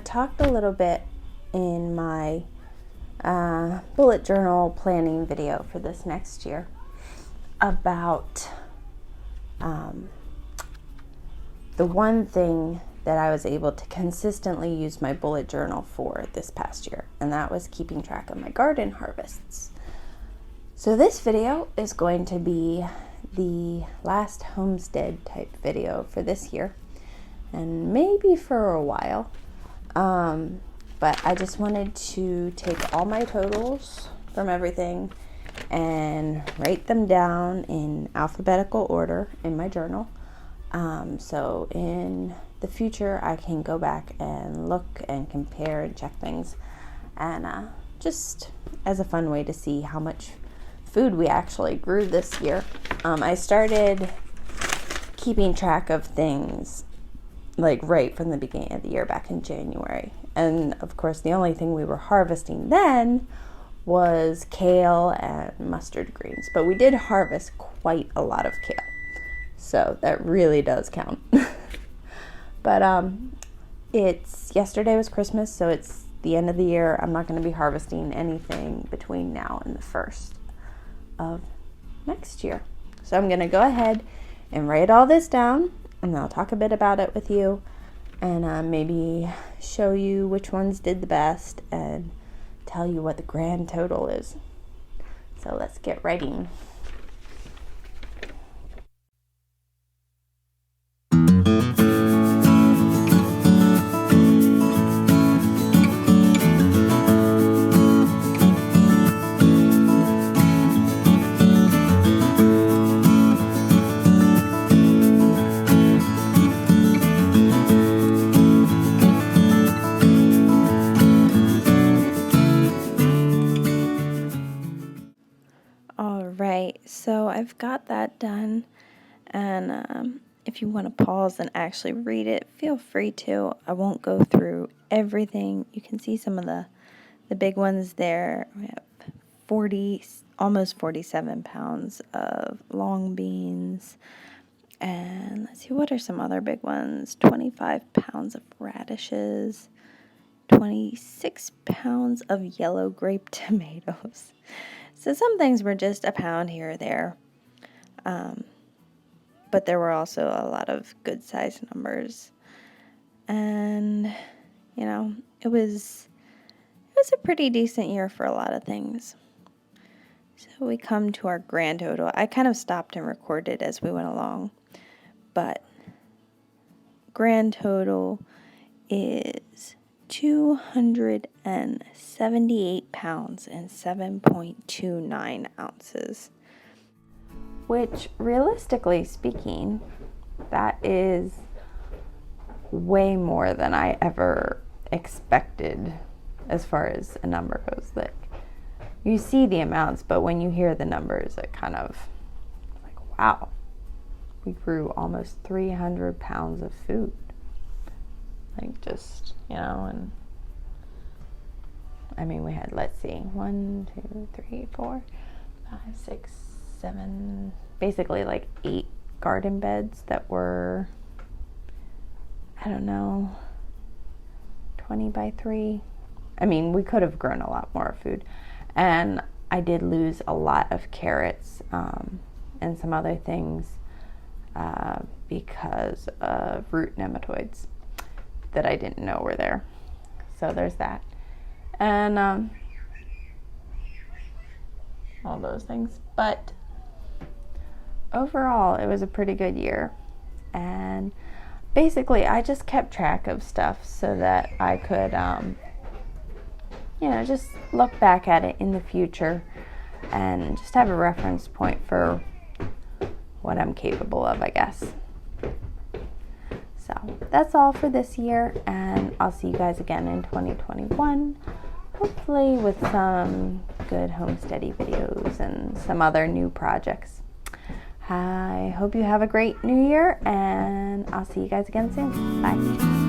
talked a little bit in my bullet journal planning video for this next year about the one thing that I was able to consistently use my bullet journal for this past year, and that was keeping track of my garden harvests. So this video is going to be the last homestead type video for this year, and maybe for a while. But I just wanted to take all my totals from everything and write them down in alphabetical order in my journal. So in the future, I can go back and look and compare and check things, and just as a fun way to see how much food we actually grew this year. I started keeping track of things like right from the beginning of the year back in January. And of course, the only thing we were harvesting then was kale and mustard greens. But we did harvest quite a lot of kale, so that really does count. But yesterday was Christmas, so it's the end of the year. I'm not going to be harvesting anything between now and the 1st of next year. So I'm going to go ahead and write all this down, and I'll talk a bit about it with you, and maybe show you which ones did the best and tell you what the grand total is. So let's get writing. So I've got that done, and if you want to pause and actually read it, feel free to. I won't go through everything. You can see some of the big ones there. We have almost 47 pounds of long beans, and let's see, what are some other big ones? 25 pounds of radishes, 26 pounds of yellow grape tomatoes. So some things were just a pound here or there, but there were also a lot of good size numbers, and it was a pretty decent year for a lot of things. So we come to our grand total. I kind of stopped and recorded as we went along, but grand total is 278 pounds and 7.29 ounces. Which, realistically speaking, that is way more than I ever expected as far as a number goes. Like, you see the amounts, but when you hear the numbers, it kind of like, wow, we grew almost 300 pounds of food. Like, just, and I mean, we had, let's see, 1, 2, 3, 4, 5, 6, 7, basically like 8 garden beds that were, 20 by 3. I mean, we could have grown a lot more food. And I did lose a lot of carrots and some other things because of root nematoids that I didn't know were there. So there's that. And all those things. But overall, it was a pretty good year. And basically, I just kept track of stuff so that I could, just look back at it in the future and just have a reference point for what I'm capable of, I guess. So that's all for this year, and I'll see you guys again in 2021, hopefully with some good homesteady videos and some other new projects. I hope you have a great new year, and I'll see you guys again soon. Bye.